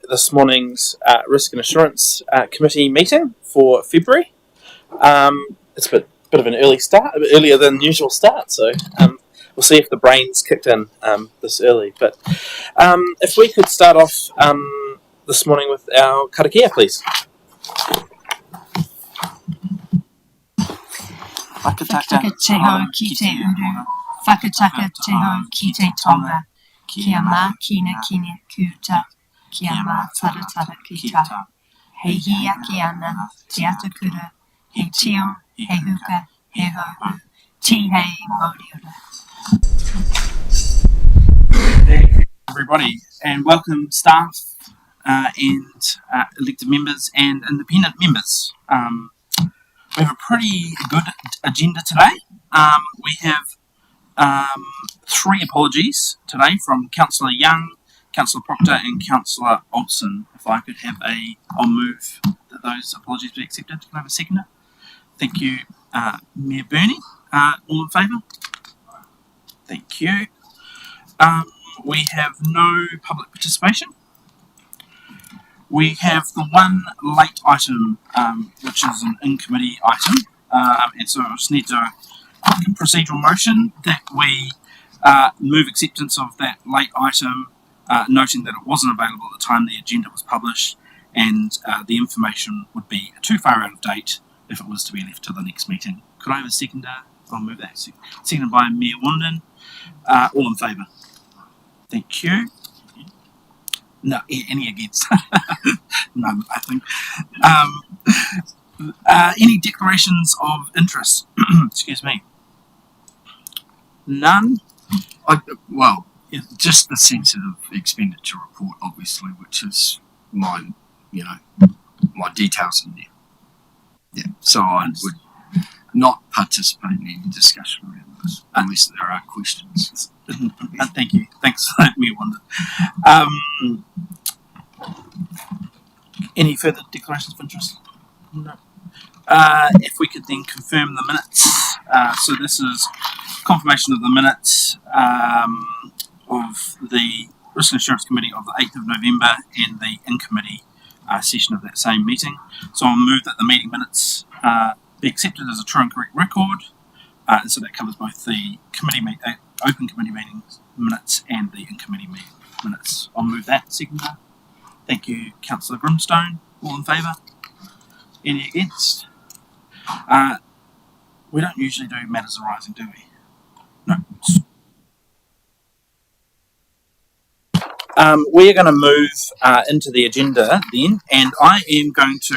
This morning's Risk and Assurance Committee meeting for February. It's a bit of an early start, a bit earlier than usual start, so we'll see if the brain's kicked in this early. But if we could start off this morning with our karakia, please. Whakataka te ho ki te uru, whakataka te ho ki te tonga, kia mā kina kine kuta, kia mā taratara ki ta. Hei hiaki ana, te atakura, hei tio, hei huka, hei hohu, ti hei moriora. Thank you, everybody, and welcome staff and elected members and independent members. We have a pretty good agenda today. We have 3 apologies today from Councillor Young, Councillor Proctor and Councillor Olsen. If I could have I'll move that those apologies be accepted. Can I have a seconder? Thank you, Mayor Burney. All in favour? Thank you. We have no public participation. We have the one late item, which is an in-committee item, and so I just need a procedural motion that we move acceptance of that late item, noting that it wasn't available at the time the agenda was published, and the information would be too far out of date if it was to be left to the next meeting. Could I have a seconder? I'll move that. Seconded by Mayor Wanden. All in favour? Thank you. No, any against? None, I think. Any declarations of interest? Excuse me. None? Just the sensitive expenditure report, obviously, which is my details in there. Yeah, so I would not participate in any discussion around this, unless there are questions. Thank you. Thanks for letting me wonder. Any further declarations of interest? No. If we could then confirm the minutes. So this is confirmation of the minutes of the Risk and Assurance Committee of the 8th of November and the in-committee session of that same meeting. So I'll move that the meeting minutes be accepted as a true and correct record. And so that covers both the open committee meetings minutes and the in-committee minutes. I'll move that. Seconder. Thank you, Councillor Grimstone. All in favour? Any against? We don't usually do matters arising, do we? No. We are going to move into the agenda then, and I am going to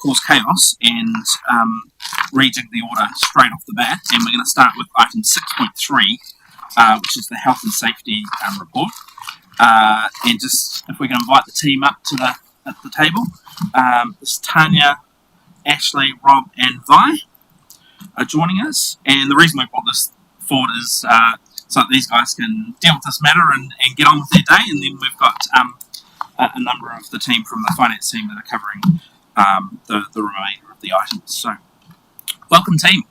cause chaos and rejig the order straight off the bat, and we're going to start with item 6.3, which is the health and safety report. And just if we can invite the team up to the table. This is Tanya, Ashley, Rob and Vi are joining us, and the reason we brought this forward is so that these guys can deal with this matter and get on with their day, and then we've got a number of the team from the finance team that are covering the remainder of the items. So welcome team.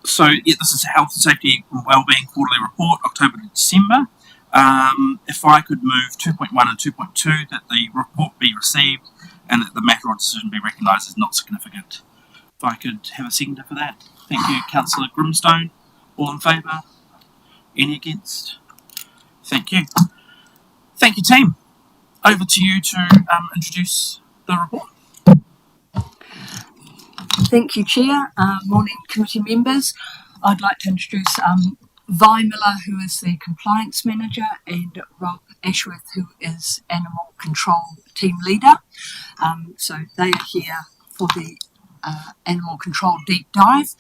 This is a Health and Safety and Wellbeing Quarterly Report, October to December. If I could move 2.1 and 2.2, that the report be received and that the matter or decision be recognised as not significant. If I could have a seconder for that. Thank you, Councillor Grimstone. All in favour? Any against? Thank you. Thank you, team. Over to you to introduce the report. Thank you, Chair. Morning, committee members. I'd like to introduce Vi Miller, who is the Compliance Manager, and Rob Ashworth, who is Animal Control Team Leader. So they are here for the Animal Control Deep Dive.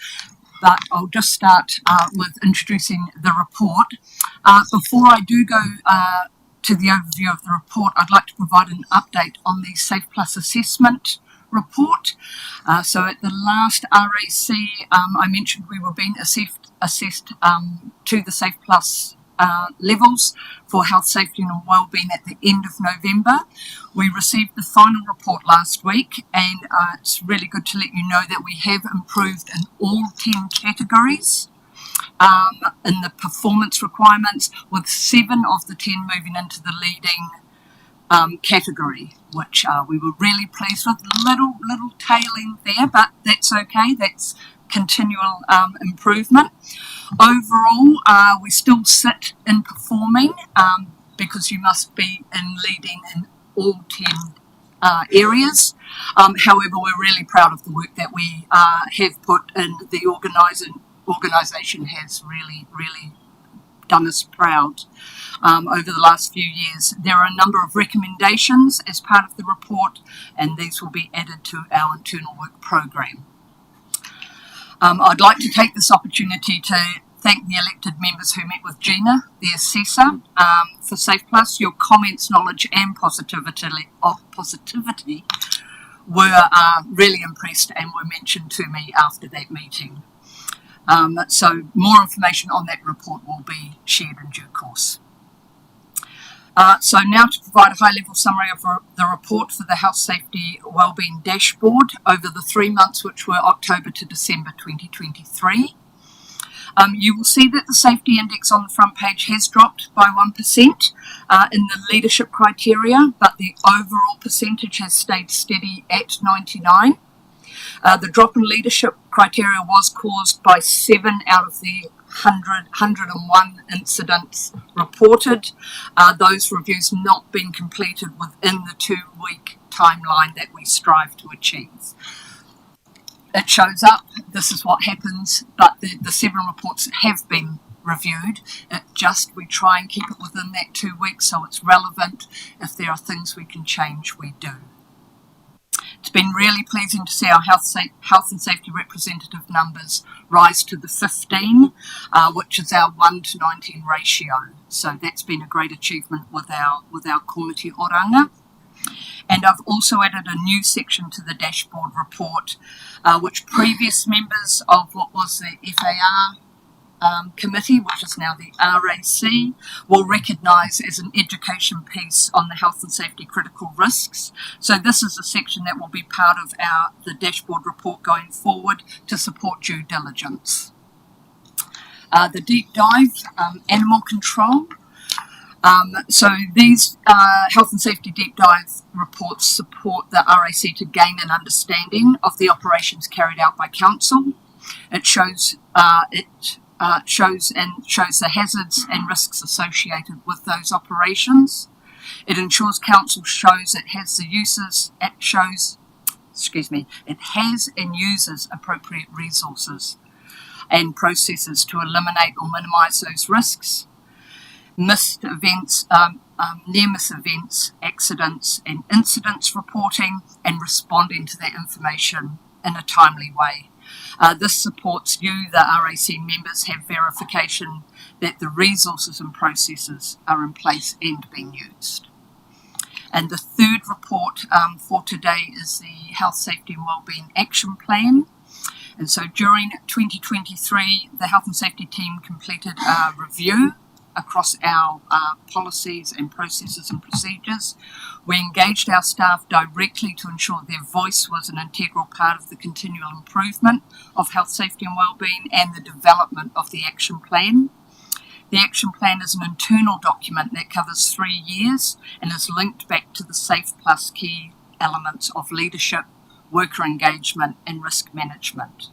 But I'll just start with introducing the report. Before I do go to the overview of the report, I'd like to provide an update on the Safe Plus assessment report. So at the last RAC, I mentioned we were being assessed to the Safe Plus levels for health, safety and wellbeing at the end of November. We received the final report last week, and it's really good to let you know that we have improved in all 10 categories. in the performance requirements, with 7 of the 10 moving into the leading category, which we were really pleased with. Little tailing there, but that's okay. That's continual improvement. Overall, we still sit in performing because you must be in leading in all 10 areas. However, we're really proud of the work that we have put in. The organisation has really done us proud over the last few years. There are a number of recommendations as part of the report, and these will be added to our internal work program. I'd like to take this opportunity to thank the elected members who met with Gina, the assessor, for Safe Plus. Your comments, knowledge and positivity were really impressed and were mentioned to me after that meeting. So more information on that report will be shared in due course. So now to provide a high-level summary of the report for the Health Safety Wellbeing Dashboard over the 3 months, which were October to December 2023. You will see that the safety index on the front page has dropped by 1% in the leadership criteria, but the overall percentage has stayed steady at 99. The drop in leadership criteria was caused by 7 out of the 101 incidents reported. Those reviews not being completed within the 2-week timeline that we strive to achieve. It shows up, this is what happens, but the 7 reports have been reviewed. We try and keep it within that 2 weeks so it's relevant. If there are things we can change, we do. It's been really pleasing to see our health and safety representative numbers rise to the 15, which is our 1:19 ratio. So that's been a great achievement with our komiti oranga. And I've also added a new section to the dashboard report, which previous members of what was the FAR committee, which is now the RAC, will recognise as an education piece on the health and safety critical risks. So this is a section that will be part of the dashboard report going forward to support due diligence. The deep dive, animal control. So these health and safety deep dive reports support the RAC to gain an understanding of the operations carried out by council. It shows the hazards and risks associated with those operations. It ensures council shows it has and uses appropriate resources and processes to eliminate or minimise those risks. Missed events, near-miss events, accidents and incidents reporting and responding to that information in a timely way. This supports you, the RAC members, have verification that the resources and processes are in place and being used. And the third report for today is the Health, Safety and Wellbeing Action Plan. And so during 2023, the Health and Safety team completed a review across our policies and processes and procedures. We engaged our staff directly to ensure their voice was an integral part of the continual improvement of health, safety and wellbeing and the development of the action plan. The action plan is an internal document that covers 3 years and is linked back to the Safe Plus key elements of leadership, worker engagement and risk management.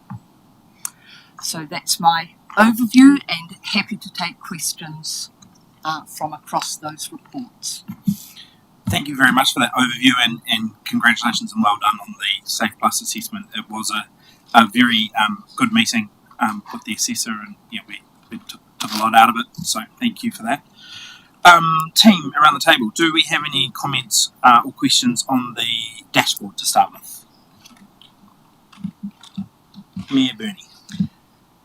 So that's my overview and happy to take questions from across those reports. Thank you very much for that overview and congratulations and well done on the Safe Plus assessment. It was a very good meeting with the assessor and we took a lot out of it, so thank you for that. Team around the table, do we have any comments or questions on the dashboard to start with? Mayor Burney.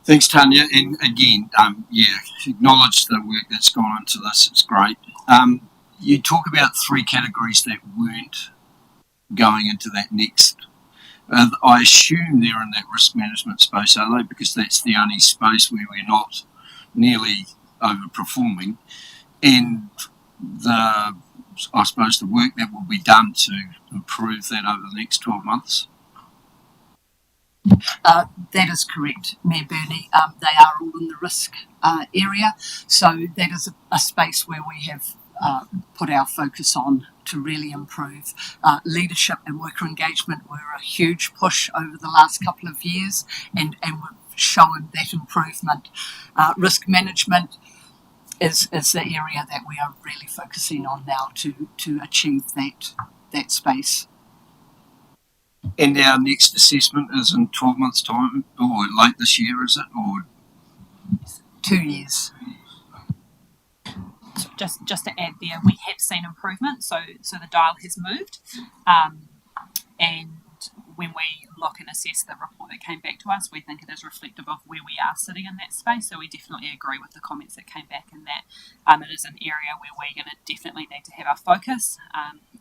Thanks, Tanya. And again, acknowledge the work that's gone into this. It's great. You talk about 3 categories that weren't going into that next. I assume they're in that risk management space, are they? Because that's the only space where we're not nearly overperforming. And I suppose the work that will be done to improve that over the next 12 months. That is correct, Mayor Burney. They are all in the risk area, so that is a space where we have put our focus on to really improve. Leadership and worker engagement were a huge push over the last couple of years, and we've shown that improvement. Risk management is the area that we are really focusing on now to achieve that space. And our next assessment is in 12 months' time, or late this year, is it? Or 2 years. So just to add there, we have seen improvement, so the dial has moved, and when we look and assess the report that came back to us, we think it is reflective of where we are sitting in that space. So we definitely agree with the comments that came back in that it is an area where we're going to definitely need to have our focus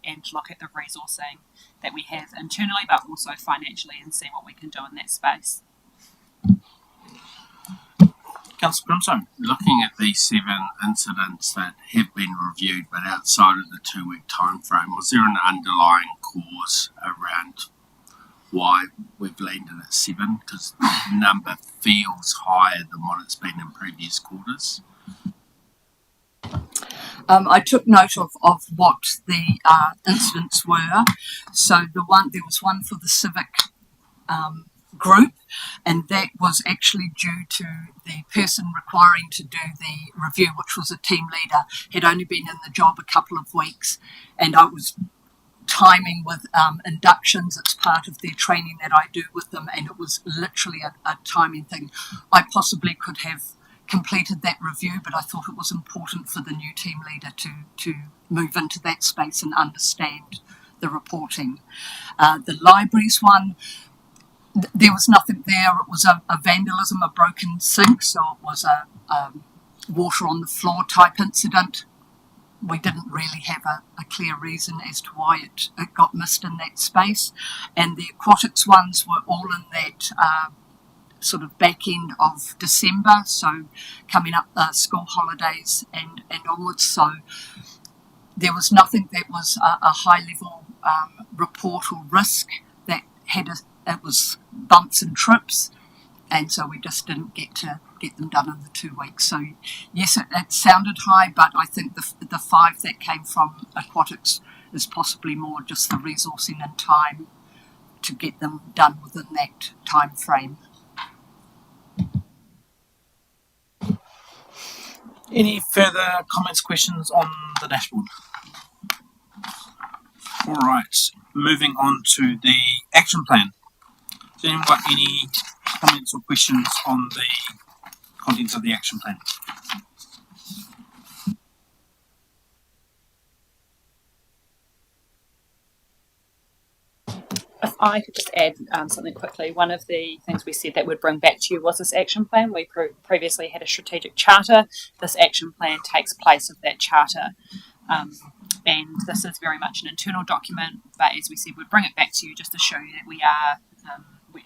and look at the resourcing that we have internally, but also financially, and see what we can do in that space. Councillor Grimstone. Looking at these 7 incidents that have been reviewed but outside of the 2-week time frame, was there an underlying cause around why we've landed at 7? Because the number feels higher than what it's been in previous quarters. I took note of what the incidents were. So there was one for the civic group, and that was actually due to the person requiring to do the review, which was a team leader, had only been in the job a couple of weeks, and I was timing with inductions. It's part of their training that I do with them, and it was literally a timing thing. I possibly could have completed that review, but I thought it was important for the new team leader to move into that space and understand the reporting. The libraries one, there was nothing there. It was a vandalism, a broken sink, so it was a water on the floor type incident. We didn't really have a clear reason as to why it got missed in that space. And the aquatics ones were all in that sort of back end of December, so coming up school holidays and onwards. So there was nothing that was a high level report or risk that had it was bumps and trips, and so we just didn't get them done in the 2 weeks. So yes, it sounded high, but I think the 5 that came from aquatics is possibly more just the resourcing and time to get them done within that time frame. Any further comments, questions on the dashboard? All right, moving on to the action plan. Has anyone got any comments or questions on the contents of the action plan? If I could just add something quickly, one of the things we said that we'd bring back to you was this action plan. We previously had a strategic charter. This action plan takes place of that charter. And this is very much an internal document, but as we said, we'd bring it back to you just to show you that we are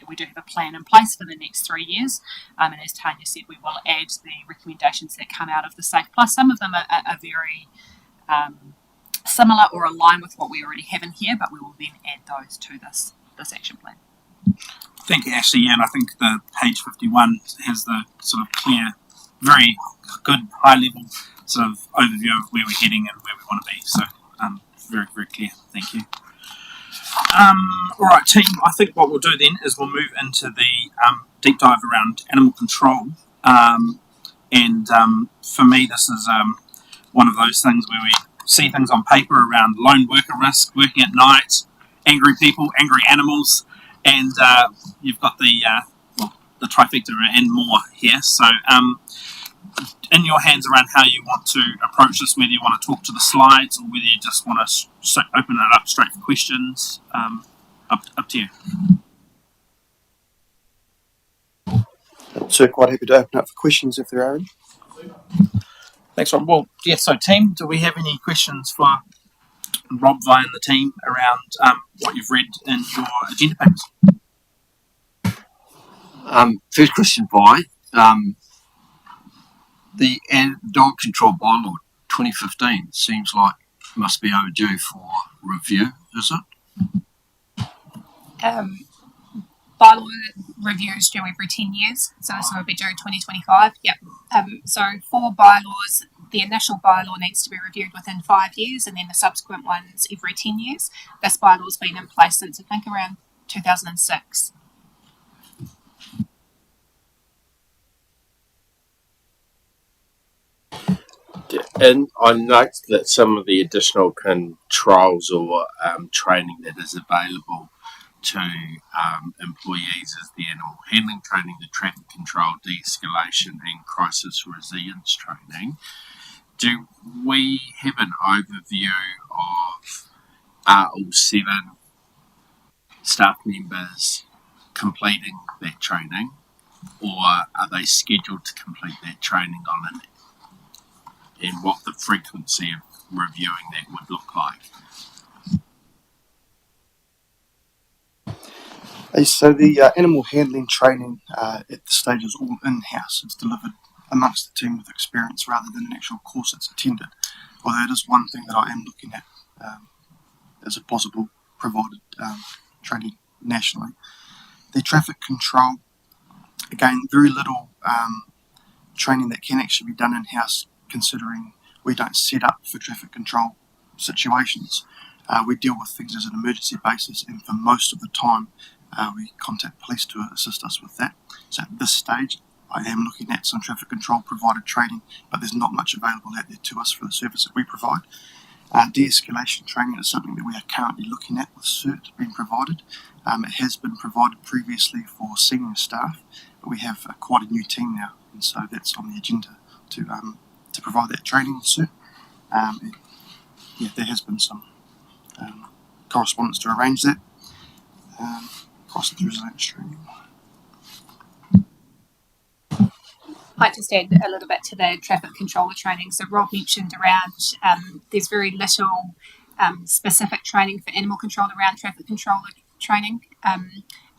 we do have a plan in place for the next 3 years. And as Tanya said, we will add the recommendations that come out of the Safe Plus. Some of them are very similar or align with what we already have in here, but we will then add those to this action plan. Thank you, Ashley. Yeah, and I think the page 51 has the sort of clear, very good high-level sort of overview of where we're heading and where we want to be. So very, very clear. Thank you. All right, team, I think what we'll do then is we'll move into the deep dive around animal control. And for me, this is one of those things where we see things on paper around lone worker risk, working at night, angry people, angry animals, and you've got the trifecta and more here. So in your hands around how you want to approach this, whether you want to talk to the slides or whether you just want to open it up straight for questions, up to you. So quite happy to open up for questions if there are any. Thanks, Rob. Well, yeah, so team, do we have any questions for Rob via the team around what you've read in your agenda papers? First question, Vi. The dog control bylaw 2015 seems like it must be overdue for review, is it? bylaw reviews due every 10 years, so this will be due 2025. Yep. So for bylaws, the initial bylaw needs to be reviewed within 5 years, and then the subsequent ones every 10 years. This bylaw's been in place since I think around 2006. And I note that some of the additional controls or training that is available to employees is the animal handling training, the traffic control, de-escalation and crisis resilience training. Do we have an overview of are all 7 staff members completing that training, or are they scheduled to complete that training on an, and what the frequency of reviewing that would look like? So the animal handling training at this stage is all in-house. It's delivered amongst the team with experience rather than an actual course that's attended. Although it is one thing that I am looking at as a possible provided training nationally. The traffic control, again, very little training that can actually be done in-house, considering we don't set up for traffic control situations. We deal with things as an emergency basis, and for most of the time we contact police to assist us with that. So at this stage I am looking at some traffic control provided training, but there's not much available out there to us for the service that we provide. De-escalation training is something that we are currently looking at with CERT being provided. It has been provided previously for senior staff, but we have quite a new team now, and so that's on the agenda to provide that training with CERT. There has been some correspondence to arrange that. Crisis resilience training. I'd just add a little bit to the traffic controller training. So Rob mentioned around there's very little specific training for animal control around traffic controller training.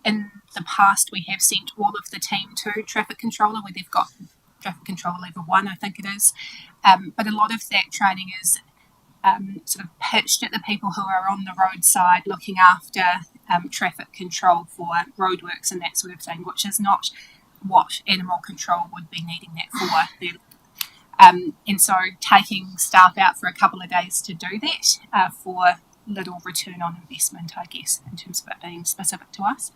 In the past, we have sent all of the team to traffic controller, where they've got traffic controller level 1, I think it is. But a lot of that training is sort of pitched at the people who are on the roadside looking after traffic control for roadworks and that sort of thing, which is not what animal control would be needing that for. And so taking staff out for a couple of days to do that for little return on investment, I guess, in terms of it being specific to us.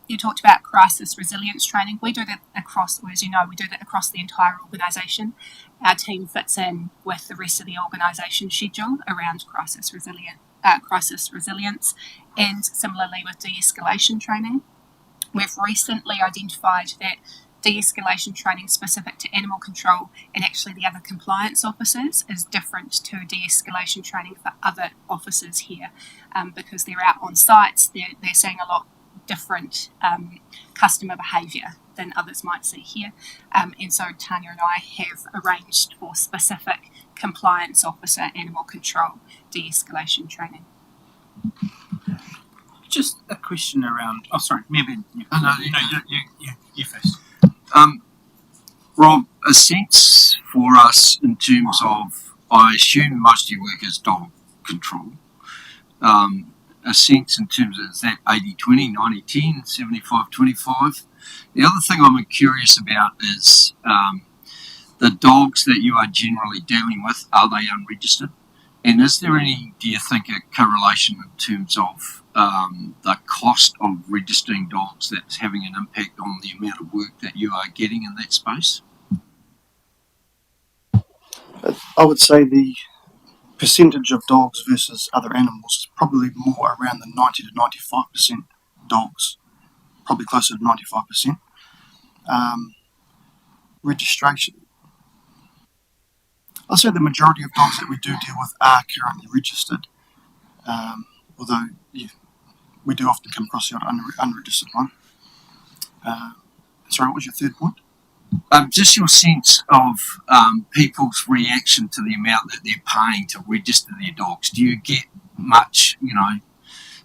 You talked about crisis resilience training. We do that across, or as you know, we do that across the entire organisation. Our team fits in with the rest of the organisation schedule around crisis resilience, and similarly with de-escalation training. We've recently identified that de-escalation training specific to animal control and actually the other compliance officers is different to de-escalation training for other officers here, because they're out on sites, they're seeing a lot different customer behaviour than others might see here. And so Tanya and I have arranged for specific compliance officer animal control de-escalation training. Just a question around. Oh, sorry, maybe. You first. Rob, a sense for us in terms of, I assume most of your work is dog control. A sense in terms of, is that 80-20, 90-10, 75-25? The other thing I'm curious about is the dogs that you are generally dealing with, are they unregistered? And is there any, do you think, a correlation in terms of the cost of registering dogs that's having an impact on the amount of work that you are getting in that space? I would say the percentage of dogs versus other animals is probably more around the 90 to 95% dogs, probably closer to 95%. Registration. I'll say the majority of dogs that we do deal with are currently registered, although we do often come across the unregistered one. Sorry, what was your third point? Just your sense of people's reaction to the amount that they're paying to register their dogs. Do you get much,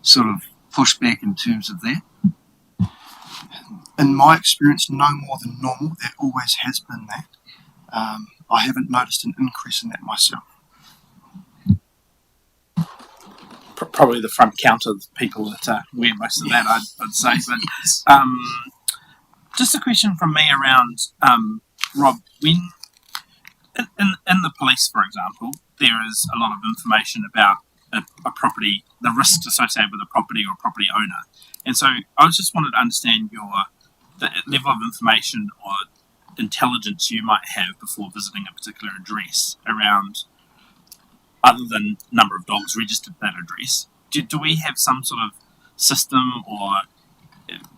sort of pushback in terms of that? In my experience, no more than normal. There always has been that. I haven't noticed an increase in that myself. probably the front counter people that wear most of that, I'd say. But just a question from me around Rob. When in the police, for example, there is a lot of information about a property, the risks associated with a property or a property owner, and so I just wanted to understand the level of information or intelligence you might have before visiting a particular address around, other than number of dogs registered at that address. Do we have some sort of system or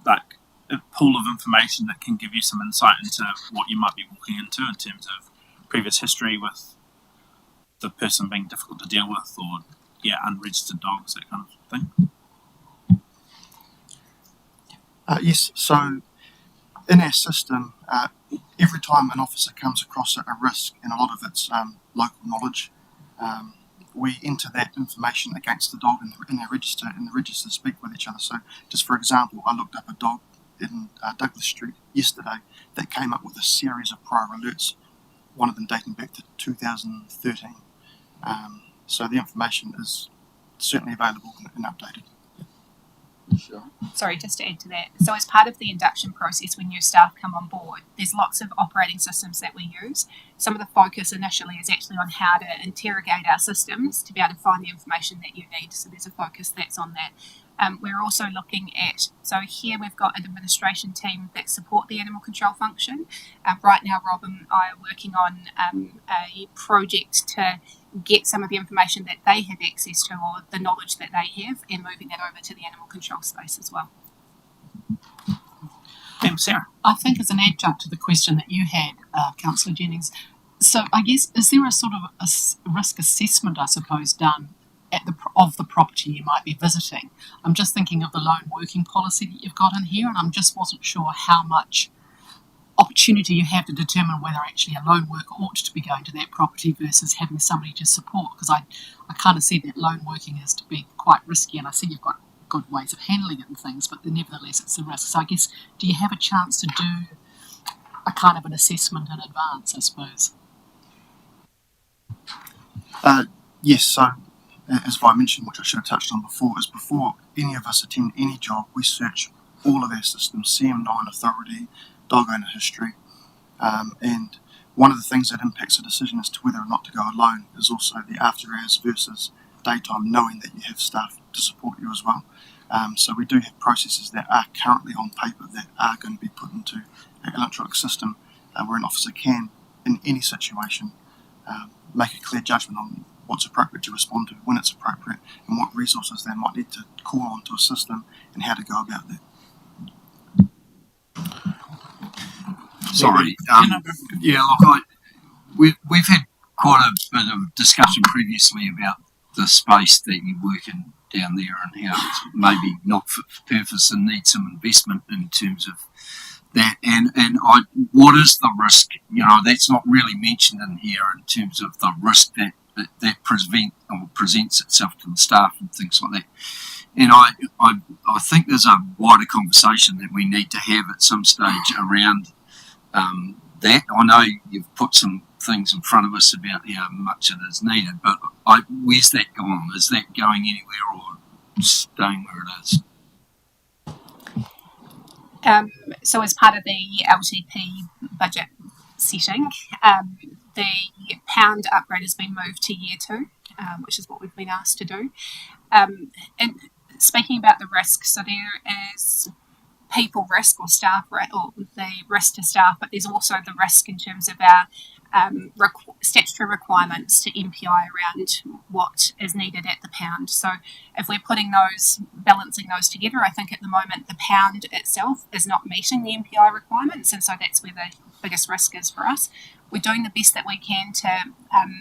like a pool of information that can give you some insight into what you might be walking into in terms of previous history with the person being difficult to deal with, or unregistered dogs, that kind of thing? Yes, so in our system, every time an officer comes across a risk, and a lot of it's local knowledge, we enter that information against the dog in our register, and the registers speak with each other. So, just for example, I looked up a dog in Douglas Street yesterday that came up with a series of prior alerts, one of them dating back to 2013. So the information is certainly available and updated. Sure. Sorry, just to add to that. So as part of the induction process, when new staff come on board, there's lots of operating systems that we use. Some of the focus initially is actually on how to interrogate our systems to be able to find the information that you need. So there's a focus that's on that. We're also looking at, so here we've got an administration team that support the animal control function. Right now, Rob and I are working on a project to get some of the information that they have access to, or the knowledge that they have, and moving that over to the animal control space as well. Sarah. I think as an adjunct to the question that you had, Councillor Jennings, so I guess, is there a sort of a risk assessment, I suppose, done of the property you might be visiting? I'm just thinking of the lone working policy that you've got in here, and I just wasn't sure how much opportunity you have to determine whether actually a lone worker ought to be going to that property versus having somebody to support, because I kind of see that lone working is to be quite risky, and I see you've got good ways of handling it and things, but nevertheless it's a risk. So I guess, do you have a chance to do a kind of an assessment in advance, I suppose? Yes, so as I mentioned, which I should have touched on before, is before any of us attend any job, we search all of our systems, CM9 authority, dog owner history, and one of the things that impacts a decision as to whether or not to go alone is also the after hours versus daytime, knowing that you have staff to support you as well. So we do have processes that are currently on paper that are going to be put into an electronic system where an officer can, in any situation, make a clear judgment on what's appropriate to respond to, when it's appropriate, and what resources they might need to call on to assist them, and how to go about that. Sorry. We've had quite a bit of discussion previously about the space that you work in down there and how it's maybe not fit for purpose and needs some investment in terms of that. And what is the risk? You know, that's not really mentioned in here in terms of the risk that presents itself to the staff and things like that. And I think there's a wider conversation that we need to have at some stage around that. I know you've put some things in front of us about how much it is needed, but where's that gone? Is that going anywhere or staying where it is? So as part of the LTP budget setting, the pound upgrade has been moved to year 2, which is what we've been asked to do. And speaking about the risk, so there is people risk or staff risk, or the risk to staff, but there's also the risk in terms of our statutory requirements to MPI around what is needed at the pound. So if we're balancing those together, I think at the moment the pound itself is not meeting the MPI requirements, and so that's where the biggest risk is for us. We're doing the best that we can to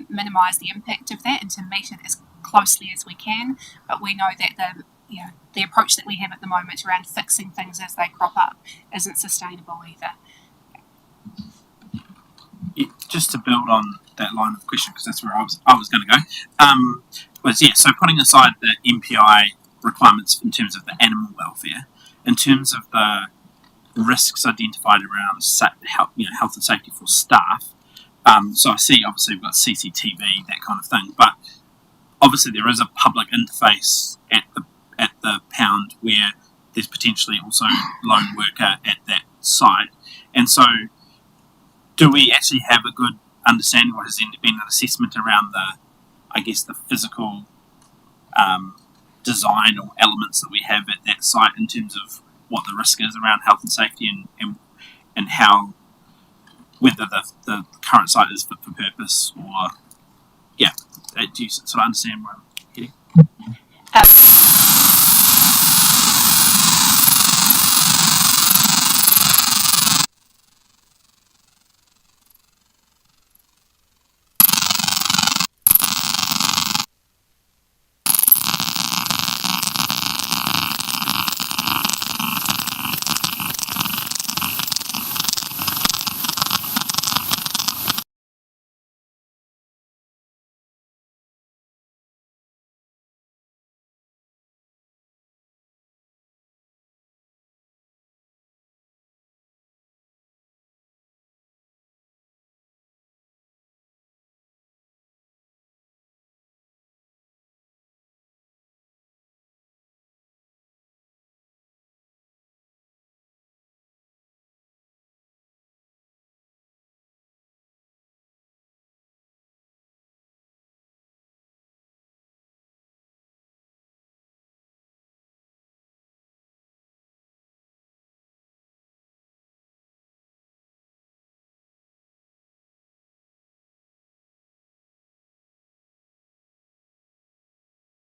minimise the impact of that and to meet it as closely as we can, but we know that the approach that we have at the moment around fixing things as they crop up isn't sustainable either. Yeah, just to build on that line of question, because that's where I was going to go, so putting aside the MPI requirements in terms of the animal welfare, in terms of the risks identified around health and safety for staff, so I see obviously we've got CCTV, that kind of thing, but obviously there is a public interface at the pound where there's potentially also lone worker at that site, and so do we actually have a good understanding, or has there been an assessment around the physical design or elements that we have at that site in terms of what the risk is around health and safety, and how, whether the current site is fit for purpose, or do you sort of understand where I'm heading?